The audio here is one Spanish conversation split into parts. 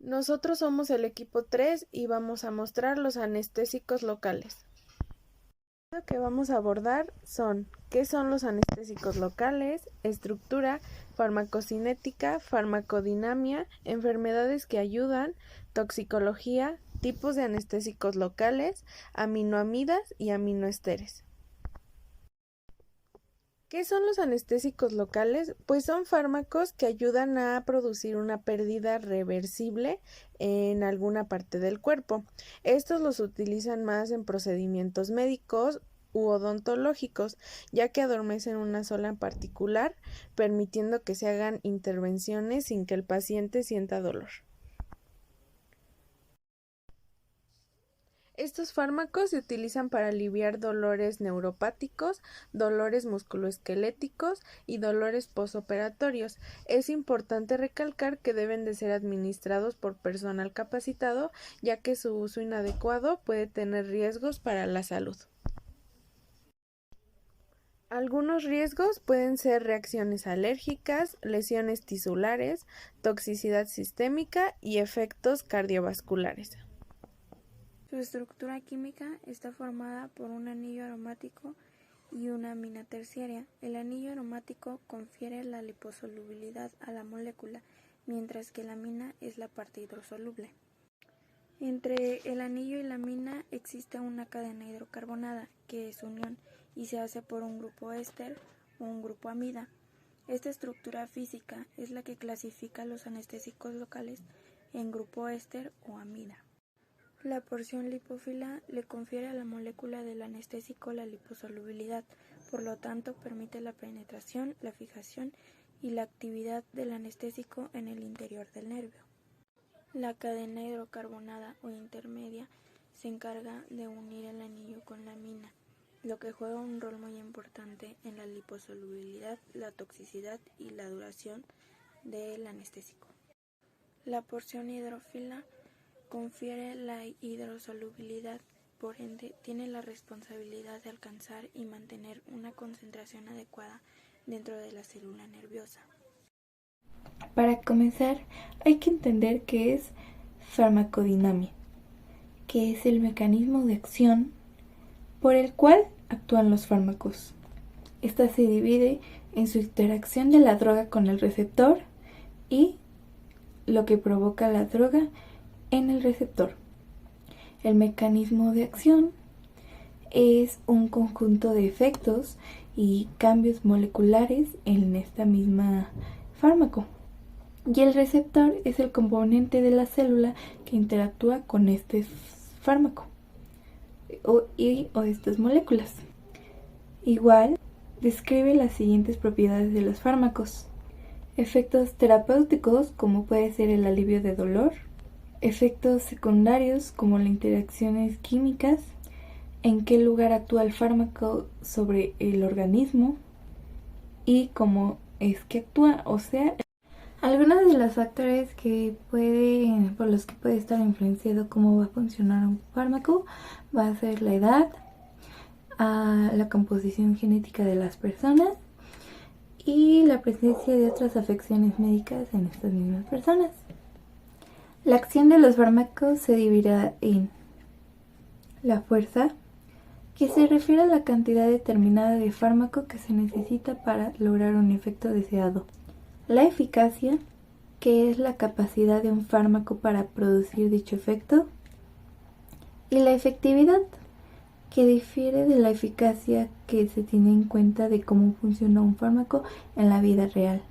Nosotros somos el equipo 3 y vamos a mostrar los anestésicos locales. Lo que vamos a abordar son qué son los anestésicos locales, estructura, farmacocinética, farmacodinamia, enfermedades que ayudan, toxicología, tipos de anestésicos locales, aminoamidas y aminoesteres. ¿Qué son los anestésicos locales? Pues son fármacos que ayudan a producir una pérdida reversible en alguna parte del cuerpo. Estos los utilizan más en procedimientos médicos u odontológicos, ya que adormecen una zona en particular, permitiendo que se hagan intervenciones sin que el paciente sienta dolor. Estos fármacos se utilizan para aliviar dolores neuropáticos, dolores musculoesqueléticos y dolores posoperatorios. Es importante recalcar que deben de ser administrados por personal capacitado, ya que su uso inadecuado puede tener riesgos para la salud. Algunos riesgos pueden ser reacciones alérgicas, lesiones tisulares, toxicidad sistémica y efectos cardiovasculares. Su estructura química está formada por un anillo aromático y una amina terciaria. El anillo aromático confiere la liposolubilidad a la molécula, mientras que la amina es la parte hidrosoluble. Entre el anillo y la amina existe una cadena hidrocarbonada, que es unión, y se hace por un grupo éster o un grupo amida. Esta estructura física es la que clasifica los anestésicos locales en grupo éster o amida. La porción lipófila le confiere a la molécula del anestésico la liposolubilidad, por lo tanto permite la penetración, la fijación y la actividad del anestésico en el interior del nervio. La cadena hidrocarbonada o intermedia se encarga de unir el anillo con la amina, lo que juega un rol muy importante en la liposolubilidad, la toxicidad y la duración del anestésico. La porción hidrófila confiere la hidrosolubilidad, por ende tiene la responsabilidad de alcanzar y mantener una concentración adecuada dentro de la célula nerviosa. Para comenzar, hay que entender qué es farmacodinamia, que es el mecanismo de acción por el cual actúan los fármacos. Esta se divide en su interacción de la droga con el receptor y lo que provoca la droga en el receptor. El mecanismo de acción es un conjunto de efectos y cambios moleculares en esta misma fármaco. Y el receptor es el componente de la célula que interactúa con este fármaco o estas moléculas. Igual, describe las siguientes propiedades de los fármacos. Efectos terapéuticos, como puede ser el alivio de dolor. Efectos secundarios, como las interacciones químicas. En qué lugar actúa el fármaco sobre el organismo. Y cómo es que actúa, o sea, algunos de los factores por los que puede estar influenciado cómo va a funcionar un fármaco va a ser la edad, la composición genética de las personas y la presencia de otras afecciones médicas en estas mismas personas. La acción de los fármacos se dividirá en la fuerza, que se refiere a la cantidad determinada de fármaco que se necesita para lograr un efecto deseado. La eficacia, que es la capacidad de un fármaco para producir dicho efecto. Y la efectividad, que difiere de la eficacia que se tiene en cuenta de cómo funciona un fármaco en la vida real.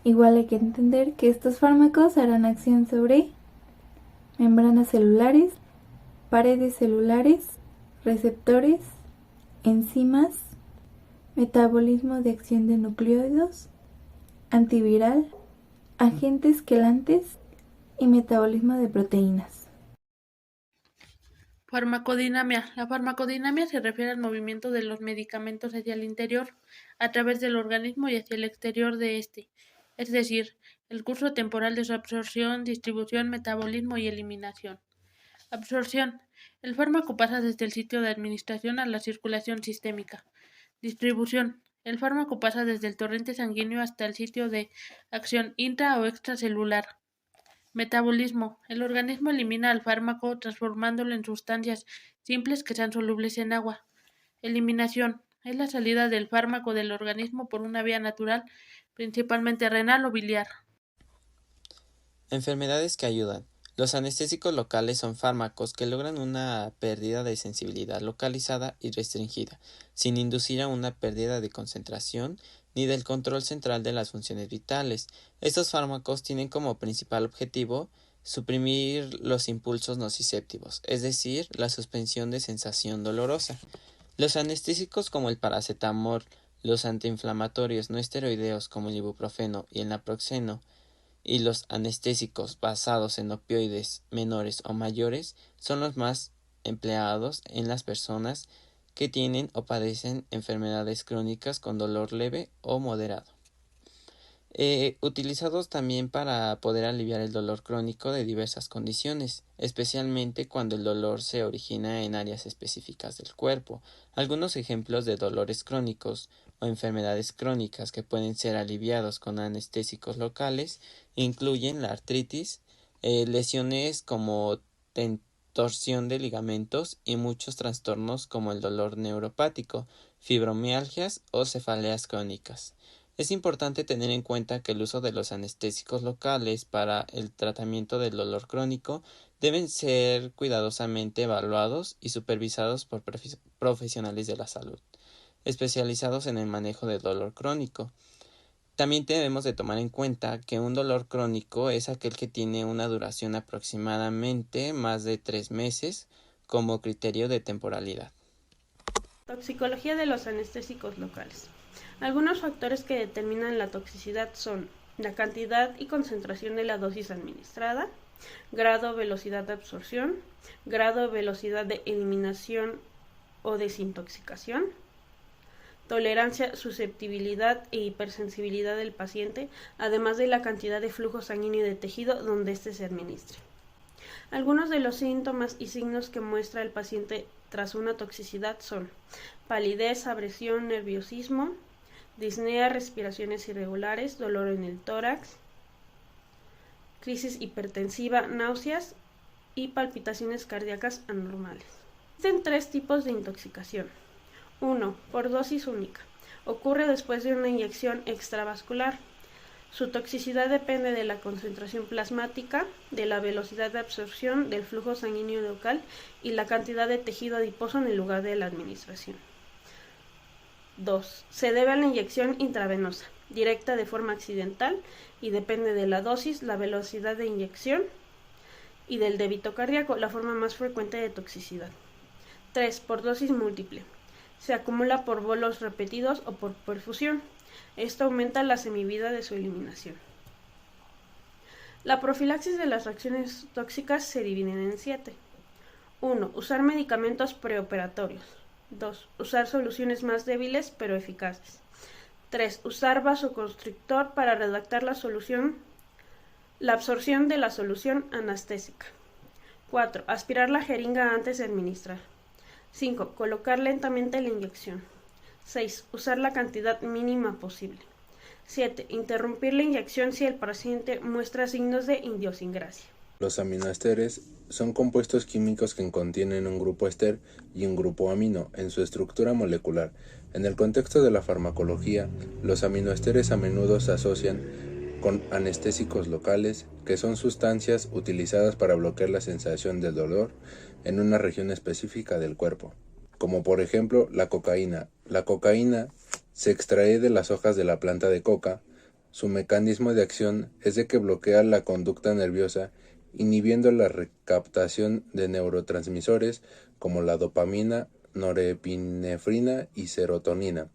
Igual hay que entender que estos fármacos harán acción sobre membranas celulares, paredes celulares, receptores, enzimas, metabolismo de acción de nucleóidos, antiviral, agentes quelantes y metabolismo de proteínas. Farmacodinamia. La farmacodinamia se refiere al movimiento de los medicamentos hacia el interior, a través del organismo y hacia el exterior de este, es decir, el curso temporal de su absorción, distribución, metabolismo y eliminación. Absorción. El fármaco pasa desde el sitio de administración a la circulación sistémica. Distribución. El fármaco pasa desde el torrente sanguíneo hasta el sitio de acción intra o extracelular. Metabolismo. El organismo elimina el fármaco transformándolo en sustancias simples que sean solubles en agua. Eliminación. Es la salida del fármaco del organismo por una vía natural, principalmente renal o biliar. Enfermedades que ayudan. Los anestésicos locales son fármacos que logran una pérdida de sensibilidad localizada y restringida, sin inducir a una pérdida de concentración ni del control central de las funciones vitales. Estos fármacos tienen como principal objetivo suprimir los impulsos nociceptivos, es decir, la suspensión de sensación dolorosa. Los anestésicos como el paracetamol, los antiinflamatorios no esteroideos como el ibuprofeno y el naproxeno, y los anestésicos basados en opioides menores o mayores son los más empleados en las personas que tienen o padecen enfermedades crónicas con dolor leve o moderado. Utilizados también para poder aliviar el dolor crónico de diversas condiciones, especialmente cuando el dolor se origina en áreas específicas del cuerpo. Algunos ejemplos de dolores crónicos o enfermedades crónicas que pueden ser aliviados con anestésicos locales incluyen la artritis, lesiones como torsión de ligamentos y muchos trastornos como el dolor neuropático, fibromialgias o cefaleas crónicas. Es importante tener en cuenta que el uso de los anestésicos locales para el tratamiento del dolor crónico deben ser cuidadosamente evaluados y supervisados por profesionales de la salud, especializados en el manejo del dolor crónico. También debemos de tomar en cuenta que un dolor crónico es aquel que tiene una duración aproximadamente más de 3 meses como criterio de temporalidad. Toxicología de los anestésicos locales. Algunos factores que determinan la toxicidad son la cantidad y concentración de la dosis administrada, grado o velocidad de absorción, grado o velocidad de eliminación o desintoxicación, tolerancia, susceptibilidad e hipersensibilidad del paciente, además de la cantidad de flujo sanguíneo de tejido donde éste se administre. Algunos de los síntomas y signos que muestra el paciente tras una toxicidad son palidez, abrasión, nerviosismo, disnea, respiraciones irregulares, dolor en el tórax, crisis hipertensiva, náuseas y palpitaciones cardíacas anormales. Existen 3 tipos de intoxicación. 1. Por dosis única. Ocurre después de una inyección extravascular. Su toxicidad depende de la concentración plasmática, de la velocidad de absorción, del flujo sanguíneo local y la cantidad de tejido adiposo en el lugar de la administración. 2. Se debe a la inyección intravenosa, directa de forma accidental y depende de la dosis, la velocidad de inyección y del débito cardíaco, la forma más frecuente de toxicidad. 3. Por dosis múltiple. Se acumula por bolos repetidos o por perfusión. Esto aumenta la semivida de su eliminación. La profilaxis de las reacciones tóxicas se dividen en 7. 1. Usar medicamentos preoperatorios. 2. Usar soluciones más débiles pero eficaces. 3. Usar vasoconstrictor para redactar la absorción de la solución anestésica. 4. Aspirar la jeringa antes de administrar. 5. Colocar lentamente la inyección. 6. Usar la cantidad mínima posible. 7. Interrumpir la inyección si el paciente muestra signos de idiosincrasia. Los aminoesteres son compuestos químicos que contienen un grupo ester y un grupo amino en su estructura molecular. En el contexto de la farmacología, los aminoesteres a menudo se asocian con anestésicos locales, que son sustancias utilizadas para bloquear la sensación del dolor en una región específica del cuerpo, como por ejemplo la cocaína. La cocaína se extrae de las hojas de la planta de coca. Su mecanismo de acción es de que bloquea la conducta nerviosa, inhibiendo la recaptación de neurotransmisores como la dopamina, norepinefrina y serotonina.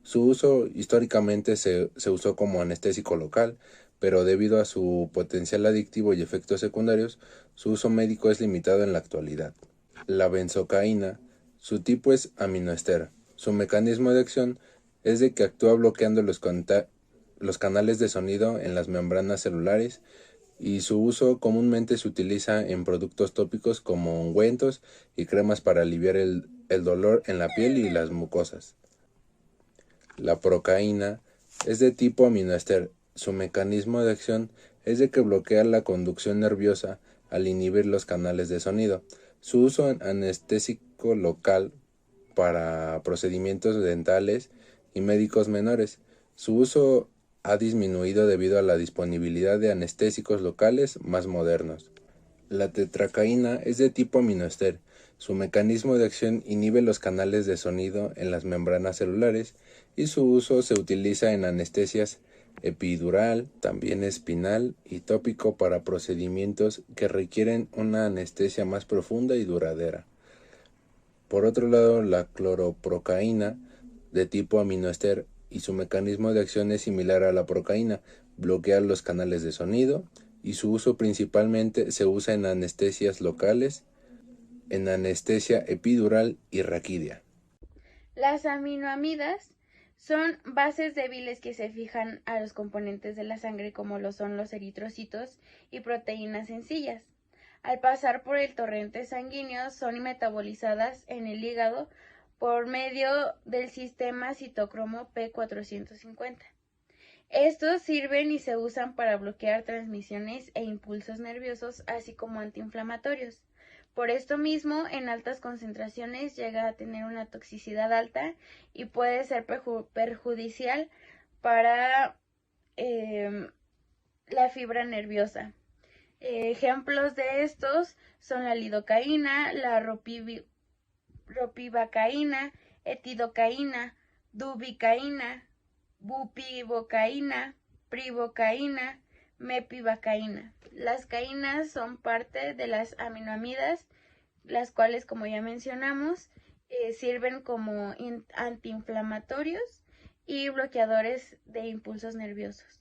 Su uso históricamente se usó como anestésico local, pero debido a su potencial adictivo y efectos secundarios, su uso médico es limitado en la actualidad. La benzocaína, su tipo es aminoester. Su mecanismo de acción es de que actúa bloqueando los canales de sonido en las membranas celulares, y su uso comúnmente se utiliza en productos tópicos como ungüentos y cremas para aliviar el dolor en la piel y las mucosas. La procaína es de tipo aminoester. Su mecanismo de acción es de que bloquea la conducción nerviosa al inhibir los canales de sonido. Su uso en anestésico local para procedimientos dentales y médicos menores. Su uso ha disminuido debido a la disponibilidad de anestésicos locales más modernos. La tetracaína es de tipo aminoéster. Su mecanismo de acción inhibe los canales de sonido en las membranas celulares y su uso se utiliza en anestesias epidural, también espinal y tópico para procedimientos que requieren una anestesia más profunda y duradera. Por otro lado, la cloroprocaína, de tipo aminoéster, y su mecanismo de acción es similar a la procaína, bloquea los canales de sonido, y su uso principalmente se usa en anestesias locales, en anestesia epidural y raquídea. Las aminoamidas son bases débiles que se fijan a los componentes de la sangre como lo son los eritrocitos y proteínas sencillas. Al pasar por el torrente sanguíneo son metabolizadas en el hígado por medio del sistema citocromo P450. Estos sirven y se usan para bloquear transmisiones e impulsos nerviosos, así como antiinflamatorios. Por esto mismo, en altas concentraciones llega a tener una toxicidad alta y puede ser perjudicial para la fibra nerviosa. Ejemplos de estos son la lidocaína, la ropivacaína, etidocaína, dubicaína, bupivacaína, privocaína, mepivacaína. Las caínas son parte de las aminoamidas, las cuales, como ya mencionamos, sirven como antiinflamatorios y bloqueadores de impulsos nerviosos.